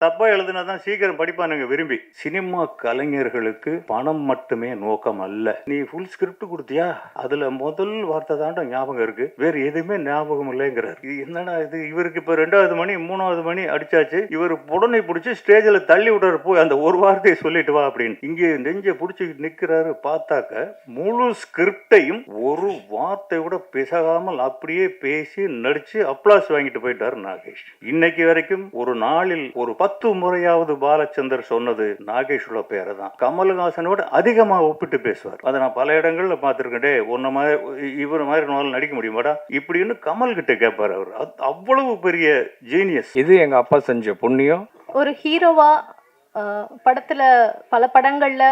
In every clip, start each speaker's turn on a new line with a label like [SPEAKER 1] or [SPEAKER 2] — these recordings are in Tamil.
[SPEAKER 1] தப்பா எழுதுனா தான் சீக்கிரம் படிப்பானுங்க விரும்பி. சினிமா கலைஞர்களுக்கு பணம் மட்டுமே நோக்கம் அல்ல. நீ ஃபுல் ஸ்கிரிப்ட் கொடுத்தியா, அதுல முதல் வார்த்தை தாண்டா ஞாபகம் இருக்கு, வேற எதுவுமே ஞாபகம் இல்லைங்கிறார். இது என்னடா இது, இவருக்கு இப்ப 2வது மணி 3வது மணி அடிச்சாச்சு, இவர் புடனை பிடிச்சி ஸ்டேஜில் தள்ளி விடுறாரு, போய் அந்த ஒரு வார்த்தையை சொல்லிட்டு வா அப்படின்னு. இங்கே நெஞ்ச பிடிச்சிக்கிட்டு நிக்கிறாரு. பார்த்தாக்க முழு ஸ்கிரிப்டையும் ஒரு வார்த்தை கூட பிசகாமல் அப்படியே பேசி நடிச்சு அப்ளாஸ் வாங்கிட்டு போயிட்டாரு நாகேஷ். இன்னைக்கு வரைக்கும் ஒரு நாளில் ஒரு 10 முறையாவது பாலச்சந்தர் சொன்னது நாகேஷோட பேரை தான். கமல்ஹாசனோட அதிகமாக ஒப்பிட்டு பேசுவார். அதை நான் பல இடங்கள்ல பார்த்துருக்கேன். உன்ன மாதிரி இவர் மாதிரி நாள் நடிக்க முடியுமாடா இப்படின்னு கமல் கிட்ட கேட்பார். அவர் அவ்வளவு பெரிய ஜீனியஸ்.
[SPEAKER 2] இது எங்க அப்பா செஞ்ச புண்ணியம்.
[SPEAKER 3] ஒரு ஹீரோவா படத்துல பல படங்கள்ல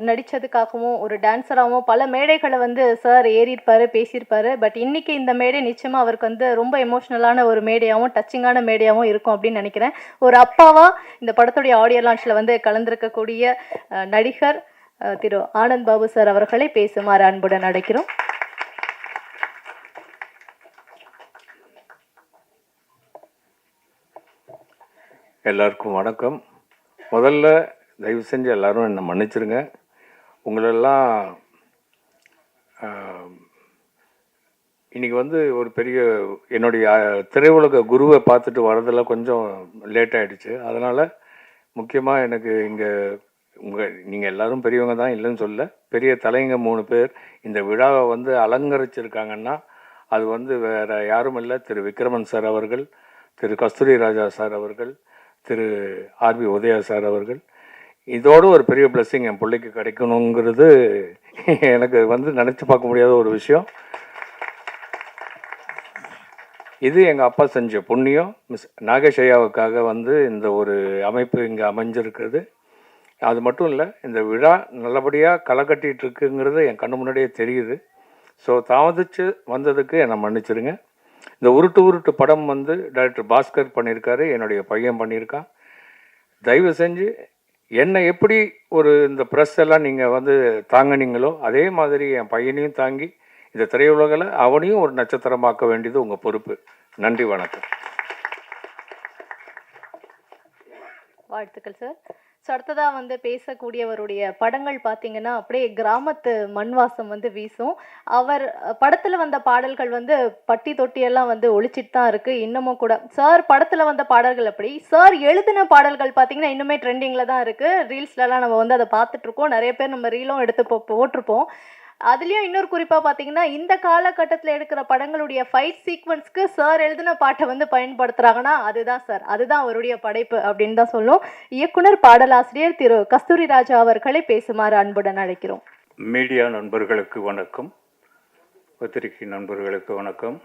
[SPEAKER 3] நடிச்சதுக்காகவும் ஒரு டான்ஸராகவும் பல மேடைகளை வந்து சார் ஏறியிருப்பாரு, பேசியிருப்பாரு. பட் இன்னைக்கு இந்த மேடை நிச்சயமா அவருக்கு வந்து ரொம்ப எமோஷ்னலான ஒரு மேடையாகவும் டச்சிங்கான மேடையாகவும் இருக்கும் அப்படின்னு நினைக்கிறேன். ஒரு அப்பாவா இந்த படத்துடைய ஆடியோ லான்ச்ல வந்து கலந்திருக்கக்கூடிய நடிகர் திரு ஆனந்த் பாபு சார் அவர்களை பேசுமாறு அன்புடன் அழைக்கிறோம்.
[SPEAKER 2] எல்லாருக்கும் வணக்கம். முதல்ல தயவு செஞ்சு எல்லாரும் என்னை மன்னிச்சிருங்க. உங்களெல்லாம் இன்றைக்கி வந்து ஒரு பெரிய என்னுடைய திரையுலக குருவை பார்த்துட்டு வரதில் கொஞ்சம் லேட் ஆகிடுச்சு. அதனால் முக்கியமாக எனக்கு இங்கே நீங்கள் எல்லோரும் பெரியவங்க தான், இல்லைன்னு சொல்ல, பெரிய தலைங்க 3 பேர் இந்த விழாவை வந்து அலங்கரிச்சிருக்காங்கன்னா அது வந்து வேறு யாரும் இல்லை, திரு விக்ரமன் சார் அவர்கள், திரு கஸ்தூரி ராஜா சார் அவர்கள், திரு ஆர்பி உதயா சார் அவர்கள். இதோடு ஒரு பெரிய பிளஸ்ஸிங் என் பிள்ளைக்கு கிடைக்கணுங்கிறது எனக்கு வந்து நினச்சி பார்க்க முடியாத ஒரு விஷயம். இது எங்கள் அப்பா செஞ்ச புண்ணியம். மிஸ் நாகேஷ் ஐயாவுக்காக வந்து இந்த ஒரு அமைப்பு இங்கே அமைஞ்சிருக்கிறது. அது மட்டும் இல்லை, இந்த விழா நல்லபடியாக களை கட்டிகிட்டு இருக்குங்கிறது என் கண்ணு முன்னாடியே தெரியுது. ஸோ தாமதித்து வந்ததுக்கு என்னை மன்னிச்சிருங்க. இந்த உருட்டு படம் வந்து டைரக்டர் பாஸ்கர் பண்ணியிருக்காரு, என்னுடைய பையன் பண்ணியிருக்கான். தயவு செஞ்சு என்னை எப்படி ஒரு இந்த ப்ரெஸ் எல்லாம் நீங்கள் வந்து தாங்கினீங்களோ அதே மாதிரி என் பையனையும் தாங்கி இந்த திரையுலகில் அவனையும் ஒரு நட்சத்திரமாக்க வேண்டியது உங்கள் பொறுப்பு. நன்றி, வணக்கம்.
[SPEAKER 3] வாழ்த்துக்கள் சார். ஸோ அடுத்ததாக வந்து பேசக்கூடியவருடைய படங்கள் பார்த்தீங்கன்னா அப்படியே கிராமத்து மண்வாசம் வந்து வீசும். அவர் படத்தில் வந்த பாடல்கள் வந்து பட்டி தொட்டியெல்லாம் வந்து ஒழிச்சிட்டு தான் இருக்குது இன்னமும் கூட. சார் படத்தில் வந்த பாடல்கள் அப்படி, சார் எழுதின பாடல்கள் பார்த்தீங்கன்னா இன்னுமே ட்ரெண்டிங்கில் தான் இருக்குது. ரீல்ஸ்லலாம் நம்ம வந்து அதை பார்த்துட்ருக்கோம். நிறைய பேர் நம்ம ரீலும் எடுத்து போட்டிருப்போம். அதுலேயும் இன்னொரு குறிப்பாக பார்த்தீங்கன்னா இந்த காலகட்டத்தில் எடுக்கிற படங்களுடைய ஃபைட் சீக்வன்ஸ்க்கு சார் எழுதின பாட்டை வந்து பயன்படுத்துகிறாங்கன்னா அதுதான் சார், அதுதான் அவருடைய படைப்பு அப்படின்னு தான் சொல்லும். இயக்குனர் பாடலாசிரியர் திரு கஸ்தூரி ராஜா அவர்களை பேசுமாறு அன்புடன் அழைக்கிறோம்.
[SPEAKER 1] மீடியா நண்பர்களுக்கு வணக்கம், பத்திரிகை நண்பர்களுக்கு வணக்கம்.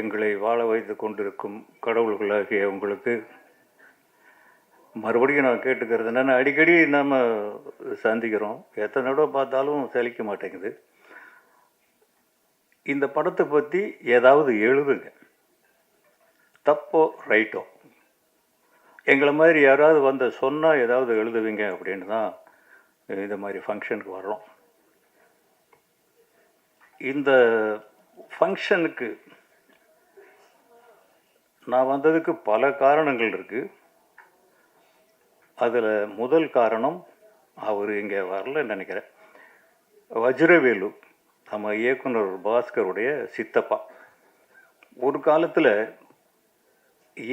[SPEAKER 1] எங்களை வாழ வைத்து கொண்டிருக்கும் கடவுள்களாகிய உங்களுக்கு மறுபடியும் நான் கேட்டுக்கிறது என்னென்னா, அடிக்கடி நம்ம சந்திக்கிறோம், எத்தனை தடவை பார்த்தாலும் சலிக்க மாட்டேங்குது. இந்த படத்தை பற்றி ஏதாவது எழுதுங்க, தப்போ ரைட்டோ. எங்களை மாதிரி யாராவது வந்து சொன்னால் ஏதாவது எழுதுவீங்க அப்படின்னு தான் இந்த மாதிரி ஃபங்க்ஷனுக்கு வர்றோம். இந்த ஃபங்க்ஷனுக்கு நான் வந்ததுக்கு பல காரணங்கள் இருக்குது. அதில் முதல் காரணம், அவர் இங்கே வரலன்னு நினைக்கிறேன், வஜ்ரவேலு நம்ம இயக்குனர் பாஸ்கருடைய சித்தப்பா. ஒரு காலத்தில்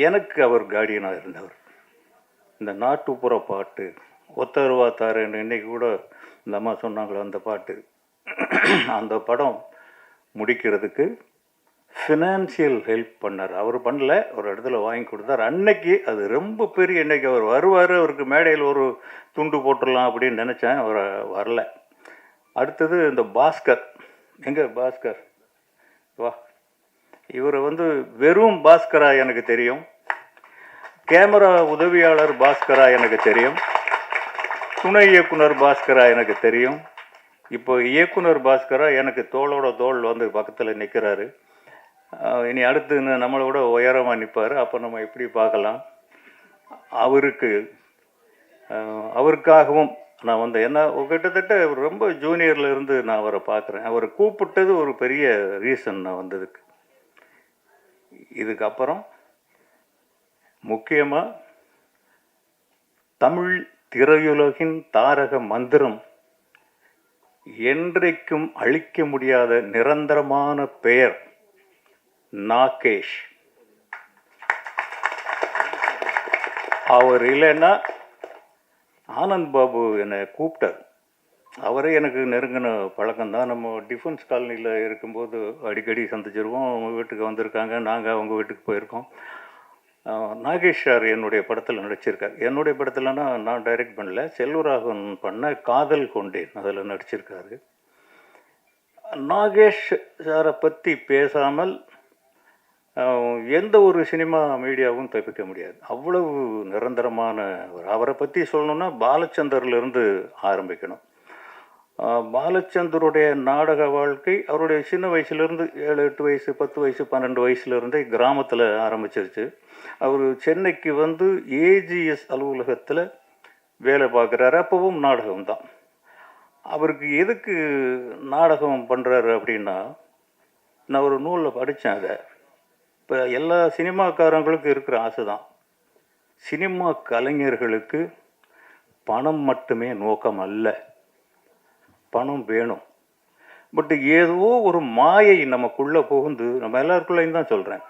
[SPEAKER 1] எனக்கு அவர் கார்டியனாக இருந்தவர். இந்த நாட்டுப்புற பாட்டு ஒத்தருவா தாரன்னு இன்னைக்கு கூட இந்த அம்மா சொன்னாங்களோ அந்த பாட்டு, அந்த படம் முடிக்கிறதுக்கு ஃபினான்சியல் ஹெல்ப் பண்ணார். அவர் பண்ணல, ஒரு இடத்துல வாங்கி கொடுத்தார். அன்னைக்கு அது ரொம்ப பெரிய, இன்னைக்கு அவர் வருவார், அவருக்கு மேடையில் ஒரு துண்டு போட்டுடலாம் அப்படின்னு நினச்சேன், அவர் வரல. அடுத்தது இந்த பாஸ்கர், எங்கே பாஸ்கர் வா, இவரை வந்து வெறும் பாஸ்கரா எனக்கு தெரியும், கேமரா உதவியாளர் பாஸ்கரா எனக்கு தெரியும், துணை இயக்குனர் பாஸ்கரா எனக்கு தெரியும். இப்போ இயக்குனர் பாஸ்கரா எனக்கு தோளோட தோள் வந்து பக்கத்தில் நிற்கிறாரு. இனி அடுத்து நம்மளோட உயரமாக நிற்பார். அப்போ நம்ம எப்படி பார்க்கலாம். அவருக்காகவும் நான் வந்து என்ன கிட்டத்தட்ட ரொம்ப ஜூனியரில் இருந்து நான் அவரை பார்க்குறேன். அவரை கூப்பிட்டது ஒரு பெரிய ரீசன் நான் வந்ததுக்கு. இதுக்கப்புறம் முக்கியமாக தமிழ் திரையுலகின் தாரக மந்திரம், என்றைக்கும் அழிக்க முடியாத நிரந்தரமான பெயர் நாகேஷ். அவர் இல்லைன்னா ஆனந்த் பாபு என்னை கூப்பிட்டார். அவரே எனக்கு நெருங்கின பழக்கம்தான். நம்ம டிஃபென்ஸ் காலனியில் இருக்கும்போது அடிக்கடி சந்திச்சிருவோம். அவங்க வீட்டுக்கு வந்திருக்காங்க, நாங்கள் அவங்க வீட்டுக்கு போயிருக்கோம். நாகேஷ் சார் என்னுடைய படத்தில் நடிச்சிருக்கார். என்னுடைய படத்தில்னா நான் டைரக்ட் பண்ணல, செல்வராகவன் பண்ண காதல் கொண்டேன் அதில் நடிச்சிருக்காரு. நாகேஷ் சாரை பற்றி பேசாமல் எந்த ஒரு சினிமா மீடியாவும் தப்பிக்க முடியாது. அவ்வளவு நிரந்தரமான அவரை பற்றி சொல்லணுன்னா பாலச்சந்தர்லேருந்து ஆரம்பிக்கணும். பாலச்சந்தருடைய நாடக வாழ்க்கை அவருடைய சின்ன வயசுலேருந்து 7, 8 வயசு, 10 வயசு, 12 வயசுலேருந்தே கிராமத்தில் ஆரம்பிச்சிருச்சு. அவர் சென்னைக்கு வந்து ஏஜிஎஸ் அலுவலகத்தில் வேலை பார்க்குறாரு. அப்பவும் நாடகம்தான். அவருக்கு எதுக்கு நாடகம் பண்ணுறாரு அப்படின்னா, நான் ஒரு நூலில் படித்தேன் அதை. இப்போ எல்லா சினிமாக்காரங்களுக்கும் இருக்கிற ஆசை தான். சினிமா கலைஞர்களுக்கு பணம் மட்டுமே நோக்கம் அல்ல, பணம் வேணும். பட் ஏதோ ஒரு மாயை நமக்குள்ளே புகுந்து, நம்ம எல்லாருக்குள்ளேயும் தான் சொல்கிறேன்,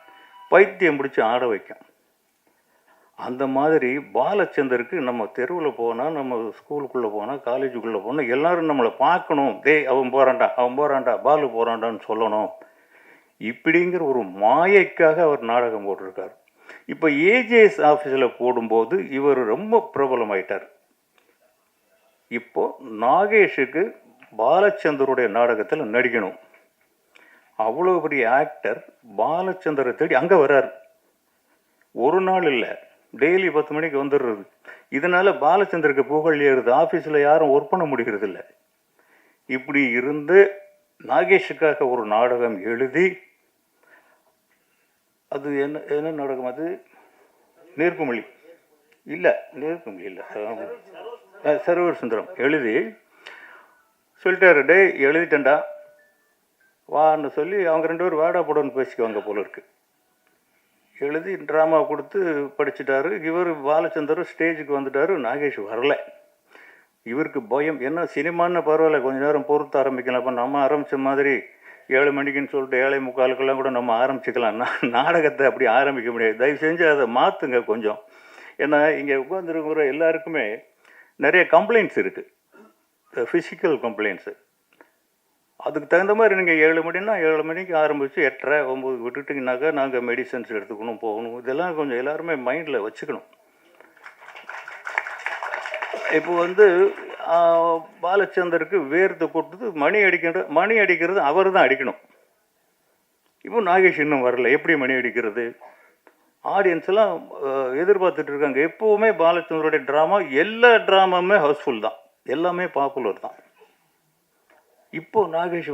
[SPEAKER 1] பைத்தியம் பிடிச்சி ஆட வைக்கும். அந்த மாதிரி பாலச்சந்தருக்கு நம்ம தெருவில் போனால், நம்ம ஸ்கூலுக்குள்ளே போனால், காலேஜுக்குள்ளே போனால் எல்லோரும் நம்மளை பார்க்கணும். அவன் போகிறான்டா, அவன் போகிறான்டா, பாலு போகிறான்டான்னு சொல்லணும். இப்படிங்கிற ஒரு மாயைக்காக அவர் நாடகம் போட்டிருக்கார். இப்போ ஏஜிஎஸ் ஆஃபீஸில் போடும்போது இவர் ரொம்ப பிரபலமாயிட்டார். இப்போது நாகேஷுக்கு பாலச்சந்தருடைய நாடகத்தில் நடிக்கணும். அவ்வளோ பெரிய ஆக்டர் பாலச்சந்தரை தேடி அங்கே வர்றார். ஒரு நாள் இல்லை, டெய்லி 10 மணிக்கு வந்துடுறது. இதனால் பாலச்சந்தருக்கு புகழ் ஏறுது. ஆஃபீஸில் யாரும் ஒர்க் பண்ண முடிகிறது இல்லை. இப்படி இருந்து நாகேஷுக்காக ஒரு நாடகம் எழுதி, அது என்ன நாடகம், அது நீர்க்குமிழி இல்லை, நீர்க்குமிழி இல்லை, சர்வர் சுந்தரம் எழுதி சொல்லிட்டாரு, டே எழுதிட்டேன்டா வான்னு சொல்லி அவங்க 2 பேரும் வாடா போடன்னு பேசிக்குவாங்க போல இருக்கு. எழுதி ட்ராமா கொடுத்து படிச்சுட்டாரு. இவர் பாலச்சந்தர் ஸ்டேஜுக்கு வந்துட்டார். நாகேஷ் வரல. இவருக்கு பயம். என்ன சினிமான்னு பரவாயில்ல, கொஞ்சம் நேரம் பொறுத்து ஆரம்பிக்கலாம். அப்போ நம்ம ஆரம்பித்த மாதிரி 7 மணிக்குன்னு சொல்லிட்டு 7:45 கூட நம்ம ஆரம்பிச்சுக்கலாம். நாடகத்தை அப்படி ஆரம்பிக்க முடியாது. தயவு செஞ்சு அதை மாற்றுங்க கொஞ்சம். ஏன்னா இங்கே உட்காந்துருக்கிற எல்லாருக்குமே நிறைய கம்ப்ளைண்ட்ஸ் இருக்குது, ஃபிசிக்கல் கம்ப்ளைண்ட்ஸு. அதுக்கு தகுந்த மாதிரி நீங்கள் 7 மணின்னா 7 மணிக்கு ஆரம்பித்து 8:30, 9 விட்டுட்டிங்கனாக்கா நாங்கள் மெடிசன்ஸ் எடுத்துக்கணும், போகணும். இதெல்லாம் கொஞ்சம் எல்லாருமே மைண்டில் வச்சுக்கணும். இப்போ வந்து பாலச்சந்தருக்கு வேர்த்து கொட்டுது, மணி அடிக்கிறது அவர் தான் அடிக்கணும். இப்போ நாகேஷ் இன்னும் வரல, எப்படி மணி அடிக்கிறது? ஆடியன்ஸ் எல்லாம் எதிர்பார்த்துட்டு இருக்காங்க. எப்போவுமே பாலச்சந்தருடைய ட்ராமா, எல்லா ட்ராமாவுமே ஹவுஸ்ஃபுல் தான், எல்லாமே பாப்புலர் தான். இப்போ நாகேஷ்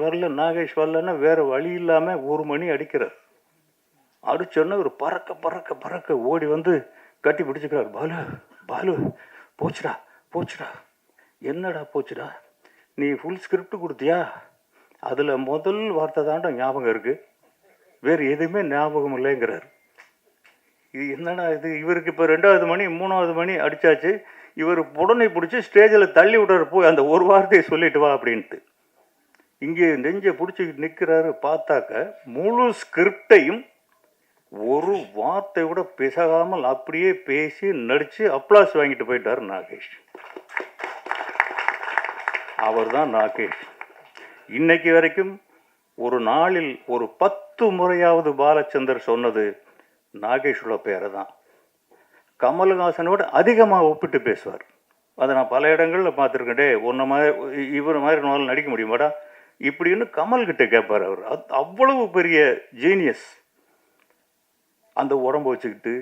[SPEAKER 1] வரலன்னா வேறு வழி இல்லாமல் 1 மணி அடிக்கிறார். அடிச்சோன்னா ஒரு பறக்க பறக்க பறக்க ஓடி வந்து கட்டி பிடிச்சிக்கிறார். பாலு போச்சுடா. என்னடா போச்சுடா, நீ ஃபுல் ஸ்கிரிப்ட் கொடுத்தியா? அதில் முதல் வார்த்தை தாண்டா ஞாபகம் இருக்குது, வேறு எதுவுமே ஞாபகம் இல்லைங்கிறார். இது என்னடா இது? இவருக்கு இப்போ 2வது மணி 3வது மணி அடித்தாச்சு. இவர் உடனே பிடிச்சி ஸ்டேஜில் தள்ளி விடுறாரு, போய் அந்த ஒரு வார்த்தையை சொல்லிட்டு வா அப்படின்ட்டு. இங்கே நெஞ்சை பிடிச்சிக்கிட்டு நிற்கிறாரு. பார்த்தாக்க முழு ஸ்கிரிப்டையும் ஒரு வார்த்தை கூட பிசகாமல் அப்படியே பேசி நடித்து அப்ளாஸ் வாங்கிட்டு போயிட்டார் நாகேஷ். அவர் தான் நாகேஷ். இன்னைக்கு வரைக்கும் ஒரு நாளில் ஒரு 10 முறையாவது பாலச்சந்தர் சொன்னது நாகேஷோட பேரை தான். கமல்ஹாசனோட அதிகமாக ஒப்பிட்டு பேசுவார். அதை நான் பல இடங்களில் பார்த்துருக்கேன். டே ஒன்றை மாதிரி இவர் மாதிரி நாள் நடிக்க முடியுமாடா இப்படின்னு கமல்கிட்ட கேட்பார். அவர் அவ்வளவு பெரிய ஜீனியஸ். அந்த உடம்பு வச்சுக்கிட்டு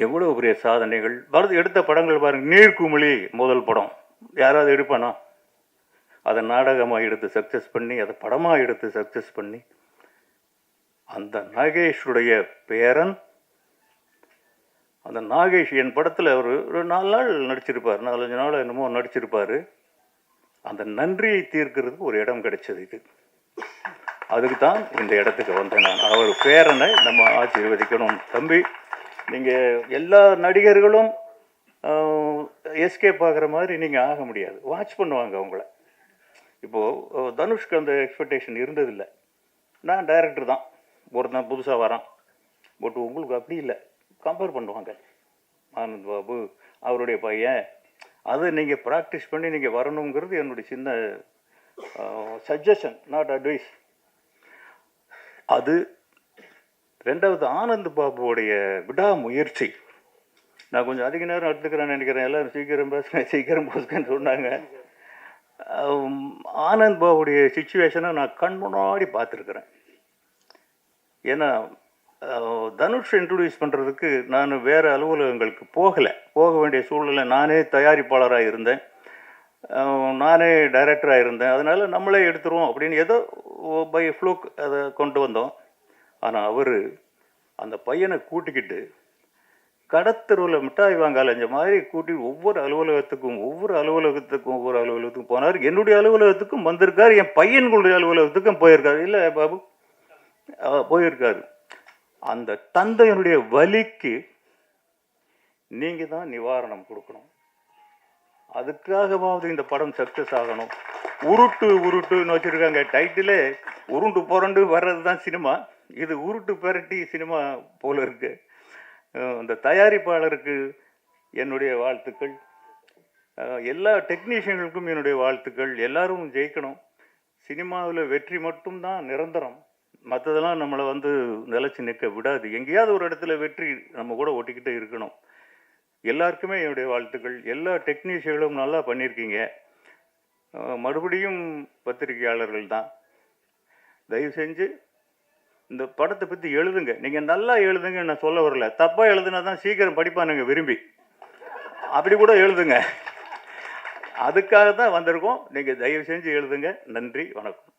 [SPEAKER 1] எவ்வளோ பெரிய சாதனைகள். எடுத்த படங்கள் பாருங்கள். நீர்க்குமிழி முதல் படம் யாராவது எடுப்பானா? அதை நாடகமாக எடுத்து சக்ஸஸ் பண்ணி, அதை படமாக எடுத்து சக்ஸஸ் பண்ணி, அந்த நாகேஷுடைய பேரன், அந்த நாகேஷ் என் படத்தில் ஒரு 4 நாள் நடிச்சிருப்பார், 4-5 நாள் என்னமோ நடிச்சிருப்பார். அந்த நன்றியை தீர்க்கிறதுக்கு ஒரு இடம் கிடைச்சது. இது அதுக்கு தான் இந்த இடத்துக்கு வந்தேன் நான். அவர் பேரனை நம்ம ஆசீர்வதிக்கணும். தம்பி, நீங்கள் எல்லா நடிகர்களும் எஸ்கேப் ஆகிற மாதிரி நீங்கள் ஆக முடியாது. வாட்ச் பண்ணுவாங்க அவங்கள. இப்போது தனுஷ்க்கு அந்த எக்ஸ்பெக்டேஷன் இருந்ததில்லை. நான் டைரக்டர் தான், ஒருத்தன் புதுசாக வரான். பட் உங்களுக்கு அப்படி இல்லை. கம்பேர் பண்ணுவாங்க. ஆனந்த் பாபு அவருடைய பையன், அதை நீங்கள் ப்ராக்டிஸ் பண்ணி நீங்கள் வரணுங்கிறது என்னுடைய சின்ன சஜஷன், நாட் அட்வைஸ். அது ரெண்டாவது ஆனந்த் பாபுவோடைய விடாமுயற்சி. நான் கொஞ்சம் அதிக நேரம் எடுத்துக்கிறேன்னு நினைக்கிறேன். எல்லோரும் சீக்கிரம் பேசுகிறேன், சீக்கிரம் பேசுகிறேன்னு சொன்னாங்க. ஆனந்த் பாபுடைய சுச்சுவேஷனை நான் கண் முன்னாடி பார்த்துருக்குறேன். ஏன்னா தனுஷ் இன்ட்ரடியூஸ் பண்ணுறதுக்கு நான் வேறு அலுவலகங்களுக்கு போக வேண்டிய சூழ்நிலை. நானே தயாரிப்பாளராக இருந்தேன், நானே டைரக்டராக இருந்தேன். அதனால் நம்மளே எடுத்துருவோம் அப்படின்னு ஏதோ பை ஃப்ளூக் அதை கொண்டு வந்தோம். ஆனால் அவர் அந்த பையனை கூட்டிக்கிட்டு கடத்தெருவில் மிட்டாய் வாங்க அலைஞ்ச மாதிரி கூட்டி ஒவ்வொரு அலுவலகத்துக்கும் போனார். என்னுடைய அலுவலகத்துக்கும் வந்திருக்கார், என் பையன்களுடைய அலுவலகத்துக்கும் போயிருக்காரு. இல்லை பாபு, போயிருக்காரு. அந்த தந்தையனுடைய வலிக்கு நீங்கள் தான் நிவாரணம் கொடுக்கணும். அதுக்காகவாவது இந்த படம் சக்ஸஸ் ஆகணும். உருட்டுன்னு வச்சுருக்காங்க டைட்டிலே. உருண்டு புரண்டு வர்றது தான் சினிமா. இது உருட்டு பெரட்டி சினிமா போல இருக்கு. அந்த தயாரிப்பாளருக்கு என்னுடைய வாழ்த்துக்கள், எல்லா டெக்னீஷியன்களுக்கும் என்னுடைய வாழ்த்துக்கள். எல்லாரும் ஜெயிக்கணும். சினிமாவில் வெற்றி மட்டும்தான் நிரந்தரம். மற்றதெல்லாம் நம்மளை நிலச்சி நிற்க விடாது. எங்கேயாவது ஒரு இடத்துல வெற்றி நம்ம கூட ஒட்டிக்கிட்டே இருக்கணும். எல்லாருக்குமே என்னுடைய வாழ்த்துக்கள். எல்லா டெக்னீஷியர்களும் நல்லா பண்ணியிருக்கீங்க. மறுபடியும் பத்திரிகையாளர்கள் தான், தயவு செஞ்சு இந்த படத்தை பற்றி எழுதுங்க. நீங்கள் நல்லா எழுதுங்க, நான் சொல்ல வரல. தப்பாக எழுதுனா தான் சீக்கிரம் படிப்பானுங்க விரும்பி. அப்படி கூட எழுதுங்க. அதுக்காக தான் வந்திருக்கோம். நீங்கள் தயவு செஞ்சு எழுதுங்க. நன்றி, வணக்கம்.